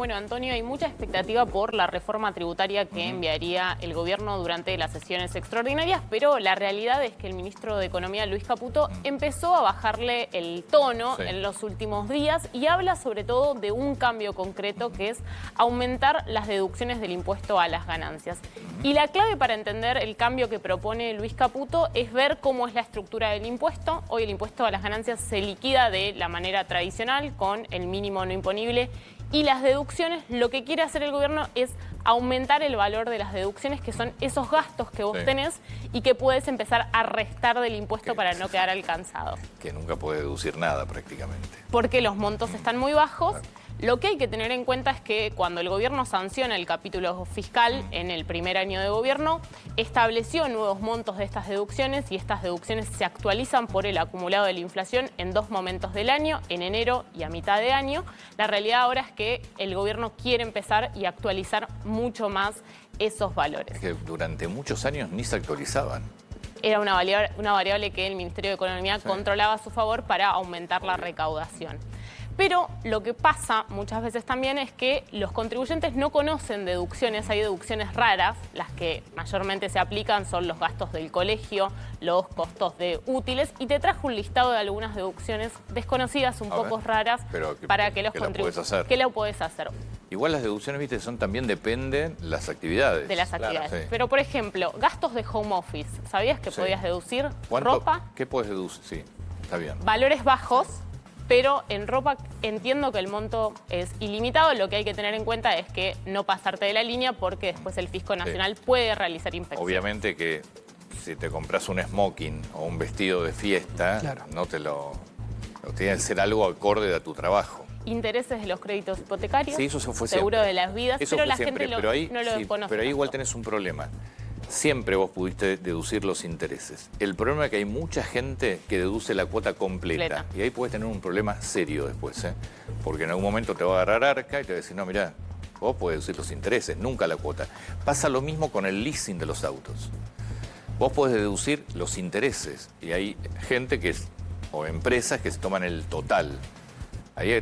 Bueno, Antonio, hay mucha expectativa por la reforma tributaria que enviaría el gobierno durante las sesiones extraordinarias, pero la realidad es que el ministro de Economía, Luis Caputo, empezó a bajarle el tono en los últimos días y habla sobre todo de un cambio concreto que es aumentar las deducciones del impuesto a las ganancias. Y la clave para entender el cambio que propone Luis Caputo es ver cómo es la estructura del impuesto. Hoy el impuesto a las ganancias se liquida de la manera tradicional con el mínimo no imponible. Y las deducciones, lo que quiere hacer el gobierno es aumentar el valor de las deducciones, que son esos gastos que vos tenés y que puedes empezar a restar del impuesto para no quedar alcanzado. Que nunca puede deducir nada prácticamente. Porque los montos están muy bajos. Lo que hay que tener en cuenta es que cuando el gobierno sanciona el capítulo fiscal en el primer año de gobierno, estableció nuevos montos de estas deducciones y estas deducciones se actualizan por el acumulado de la inflación en dos momentos del año, en enero y a mitad de año. La realidad ahora es que el gobierno quiere empezar y actualizar mucho más esos valores. Es que durante muchos años ni se actualizaban. Era una variable que el Ministerio de Economía controlaba a su favor para aumentar la recaudación. Pero lo que pasa muchas veces también es que los contribuyentes no conocen deducciones, hay deducciones raras, las que mayormente se aplican son los gastos del colegio, los costos de útiles, y te trajo un listado de algunas deducciones desconocidas, un poco raras, para que los contribuyentes... ¿Qué lo podés hacer? Igual las deducciones, viste, también dependen las actividades. De las actividades. Claro, sí. Pero, por ejemplo, gastos de home office, ¿sabías que podías deducir ropa? ¿Qué podés deducir? Sí, está bien. Valores bajos. Pero en ropa entiendo que el monto es ilimitado. Lo que hay que tener en cuenta es que no pasarte de la línea porque después el Fisco Nacional puede realizar inspecciones. Obviamente que si te compras un smoking o un vestido de fiesta, no te lo tiene que ser algo acorde a tu trabajo. Intereses de los créditos hipotecarios, sí, eso fue seguro siempre. de las vidas, Eso pero la siempre. gente no lo conoce. Pero ahí igual tenés un problema. Siempre vos pudiste deducir los intereses. El problema es que hay mucha gente que deduce la cuota completa. Y ahí puedes tener un problema serio después, ¿eh? Porque en algún momento te va a agarrar Arca y te va a decir, no, mirá, vos podés deducir los intereses, nunca la cuota. Pasa lo mismo con el leasing de los autos. Vos podés deducir los intereses y hay gente o empresas que se toman el total. Ahí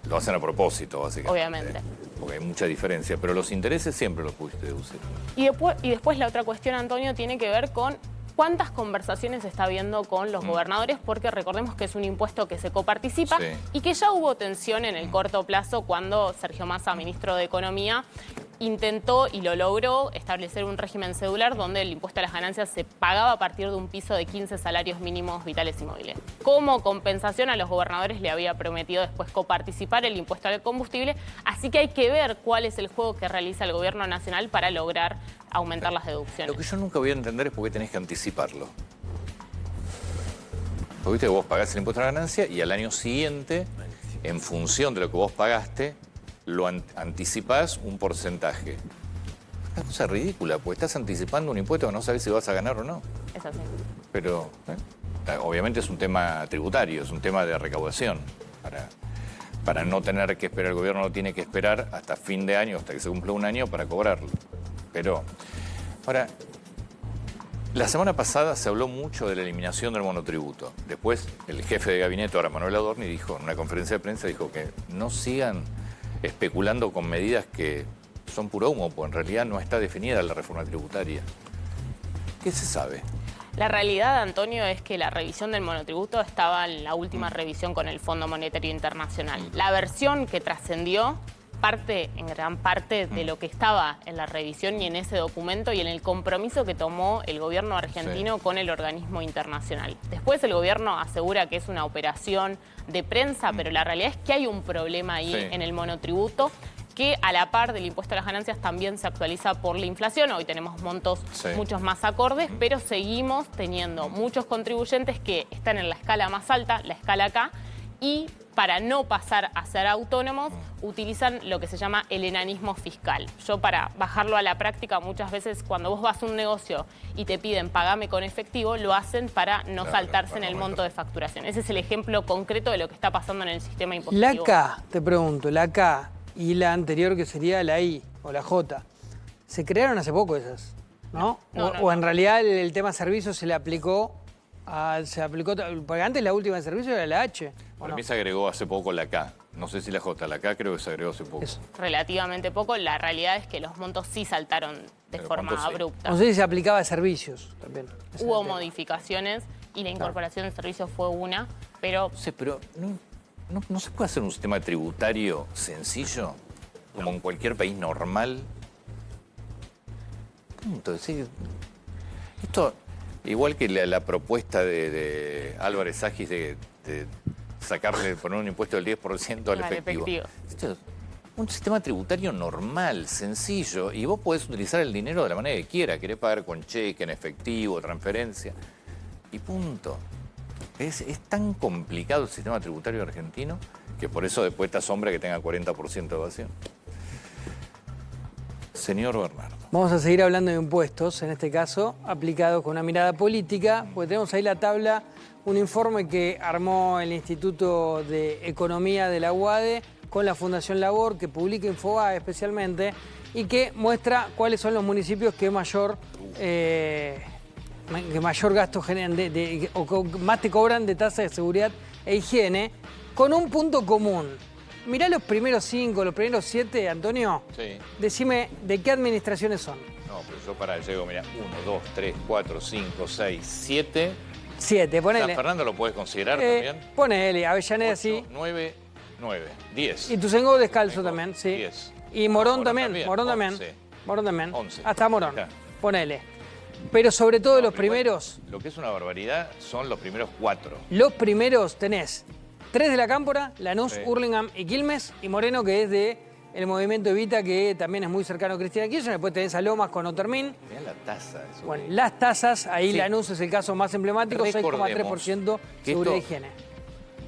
lo hacen a propósito, básicamente. Obviamente. Porque hay mucha diferencia, pero los intereses siempre los pudiste deducir. Y después la otra cuestión, Antonio, tiene que ver con cuántas conversaciones se está viendo con los gobernadores, porque recordemos que es un impuesto que se coparticipa y que ya hubo tensión en el corto plazo cuando Sergio Massa, ministro de Economía, intentó y lo logró establecer un régimen cedular donde el impuesto a las ganancias se pagaba a partir de un piso de 15 salarios mínimos vitales y móviles. Como compensación a los gobernadores le había prometido después coparticipar el impuesto al combustible, así que hay que ver cuál es el juego que realiza el gobierno nacional para lograr aumentar las deducciones. Lo que yo nunca voy a entender es por qué tenés que anticiparlo. Porque viste que vos pagás el impuesto a la ganancia y al año siguiente, en función de lo que vos pagaste, lo anticipás un porcentaje. Es una cosa ridícula, porque estás anticipando un impuesto que no sabes si vas a ganar o no. Es así. Pero obviamente es un tema tributario, es un tema de recaudación. Para no tener que esperar, el gobierno no tiene que esperar hasta fin de año, hasta que se cumpla un año para cobrarlo. Pero, ahora, la semana pasada se habló mucho de la eliminación del monotributo. Después, el jefe de gabinete, ahora Manuel Adorni, dijo en una conferencia de prensa, dijo que no sigan especulando con medidas que son puro humo, porque en realidad no está definida la reforma tributaria. ¿Qué se sabe? La realidad, Antonio, es que la revisión del monotributo estaba en la última revisión con el Fondo Monetario Internacional. La versión que trascendió parte en gran parte de lo que estaba en la revisión y en ese documento y en el compromiso que tomó el gobierno argentino con el organismo internacional. Después el gobierno asegura que es una operación de prensa, pero la realidad es que hay un problema ahí en el monotributo que a la par del impuesto a las ganancias también se actualiza por la inflación. Hoy tenemos montos muchos más acordes, pero seguimos teniendo muchos contribuyentes que están en la escala más alta, la escala K, y para no pasar a ser autónomos, utilizan lo que se llama el enanismo fiscal. Yo, para bajarlo a la práctica, muchas veces cuando vos vas a un negocio y te piden pagame con efectivo, lo hacen para no saltarse en el monto de facturación. Ese es el ejemplo concreto de lo que está pasando en el sistema impositivo. La K, te pregunto, la K y la anterior que sería la I o la J, se crearon hace poco esas, ¿no? O en realidad el tema servicio se le aplicó porque antes la última de servicio era la H. Para mí se agregó hace poco la K. No sé si la J, la K creo que se agregó hace poco. Eso. Relativamente poco. La realidad es que los montos sí saltaron de Pero forma montos sí. abrupta. No sé si se aplicaba a servicios también. Ese Hubo es el tema. modificaciones y la incorporación de servicios fue una, pero No sé, pero no se puede hacer un sistema tributario sencillo, como en cualquier país normal. Punto. Sí. Esto, igual que la propuesta de Álvarez Agis de poner un impuesto del 10% al efectivo. Esto es un sistema tributario normal, sencillo, y vos podés utilizar el dinero de la manera que quieras. Querés pagar con cheque, en efectivo, transferencia, y punto. Es tan complicado el sistema tributario argentino que por eso después te asombra que tenga 40% de evasión. Señor Bernardo. Vamos a seguir hablando de impuestos, en este caso, aplicados con una mirada política, porque tenemos ahí la tabla, un informe que armó el Instituto de Economía de la UADE con la Fundación Labor, que publica Infobae especialmente, y que muestra cuáles son los municipios que mayor gasto generan o más te cobran de tasa de seguridad e higiene, con un punto común. Mirá los primeros 5, los primeros 7, Antonio. Sí. Decime, ¿de qué administraciones son? No, pero yo llego, mira, 1, 2, 3, 4, 5, 6, 7. 7, ponele. ¿San Fernando lo puedes considerar también? Ponele, Avellaneda sí. 9, 10. Y Ituzaingó descalzo también, sí. 10. Y Morón también, Morón 11. también. Morón también. 11. Hasta Morón, Claro. ponele. Pero sobre todo los Pero igual, primeros, lo que es una barbaridad son los primeros 4. tenés 3 de la Cámpora, Lanús, Sí. Hurlingham y Quilmes, y Moreno, que es de el movimiento Evita, que también es muy cercano a Cristina Kirchner. Después tenés a Lomas con Otermín. Mirá la tasa. Eso. Bueno, las tasas, ahí Sí. Lanús es el caso más emblemático, Recordemos 6,3% que seguridad y esto- higiene.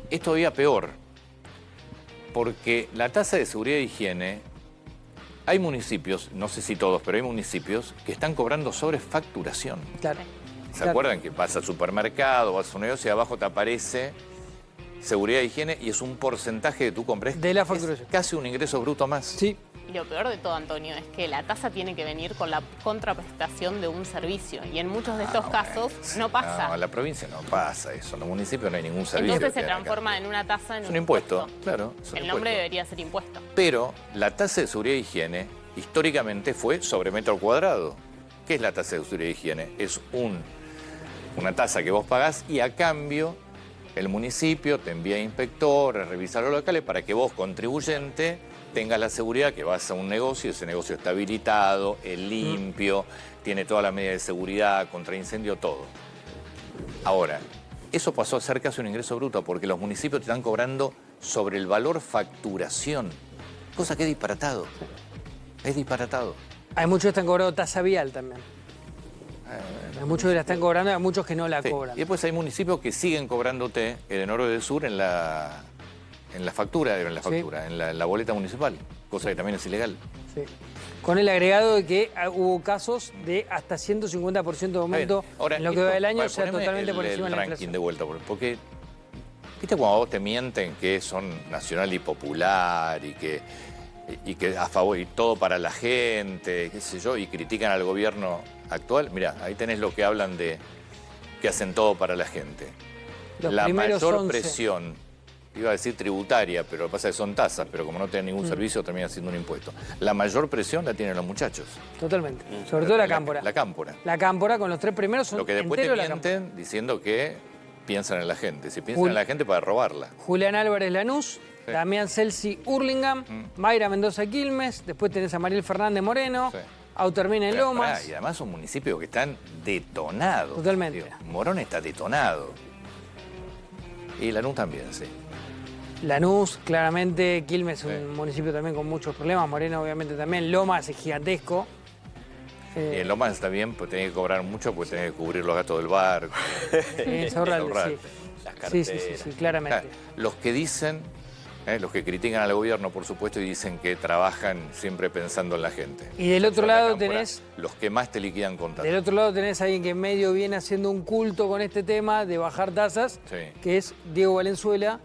Es todavía peor, porque la tasa de seguridad e higiene, hay municipios, no sé si todos, pero hay municipios que están cobrando sobre facturación. Claro. ¿Se Claro. acuerdan que vas al supermercado, vas a un negocio y abajo te aparece seguridad e higiene y es un porcentaje de tu compra? De la Es facturación. casi un ingreso bruto más. Sí. y lo peor de todo, Antonio, es que la tasa tiene que venir con la contraprestación de un servicio. Y en muchos de estos casos no pasa. No, en la provincia no pasa eso. En los municipios no hay ningún servicio. Entonces se que haga transforma cargo. en una tasa, en Es un impuesto, claro. es un El nombre impuesto. debería ser impuesto. Pero la tasa de seguridad e higiene históricamente fue sobre metro cuadrado. ¿Qué es la tasa de seguridad e higiene? Es una tasa que vos pagás y a cambio el municipio te envía inspectores, revisa los locales para que vos, contribuyente, tengas la seguridad que vas a un negocio, ese negocio está habilitado, es limpio, tiene todas las medidas de seguridad, contra incendio, todo. Ahora, eso pasó a ser casi un ingreso bruto porque los municipios te están cobrando sobre el valor facturación, cosa que es disparatado. Es disparatado. Hay muchos que están cobrando tasa vial también. Hay muchos que la están cobrando, hay muchos que no la Sí. cobran. Y después hay municipios que siguen cobrándote de norte y de sur en la factura, en la boleta municipal, cosa que también es ilegal. Sí. Con el agregado de que hubo casos de hasta 150% de aumento Bien. Ahora, en lo que esto, va del año, o sea, poneme totalmente por encima de la ranking inflación. de vuelta, porque viste cuando a vos te mienten que son nacional y popular y que a favor y todo para la gente, qué sé yo, y critican al gobierno actual. Mirá, ahí tenés lo que hablan de que hacen todo para la gente. Los La primeros mayor 11. presión, iba a decir tributaria, pero lo que pasa es que son tasas, pero como no tienen ningún servicio termina siendo un impuesto. La mayor presión la tienen los muchachos. Totalmente. Sobre todo la Cámpora. La cámpora. La Cámpora con los 3 primeros son Lo que después te enteros la Cámpora. mienten diciendo que piensan en la gente. Si piensan en la gente para robarla. Julián Álvarez Lanús, Sí. Damián Celsi Hurlingham, Mayra Mendoza Quilmes, después tenés a Mariel Fernández Moreno, Sí. Autermín en Pero, Lomas. pará, y además son municipios que están detonados. Totalmente. Digo, Morón está detonado. Y Lanús también, sí. Lanús, claramente, Quilmes es Sí. un municipio también con muchos problemas, Moreno obviamente también, Lomas es gigantesco. Y en Lomas está bien, pues tenés que cobrar mucho, pues tenés que cubrir los gastos del barco. Insaurralde, Insaurralde. sí. Sí, claramente. Los que dicen, los que critican al gobierno, por supuesto, y dicen que trabajan siempre pensando en la gente. Y del otro Son la lado cámpora, tenés- los que más te liquidan con tasas. Del otro lado tenés a alguien que en medio viene haciendo un culto con este tema de bajar tasas, Sí. que es Diego Valenzuela,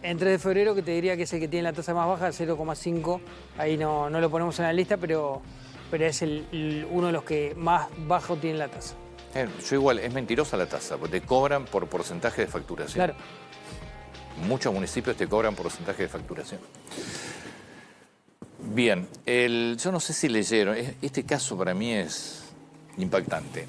en 3 de febrero, que te diría que es el que tiene la tasa más baja, 0,5. Ahí no lo ponemos en la lista, pero es uno de los que más bajo tiene la tasa. Yo igual, es mentirosa la tasa, porque te cobran por porcentaje de facturación. Claro. Muchos municipios te cobran porcentaje de facturación. Bien, yo no sé si leyeron, este caso para mí es impactante.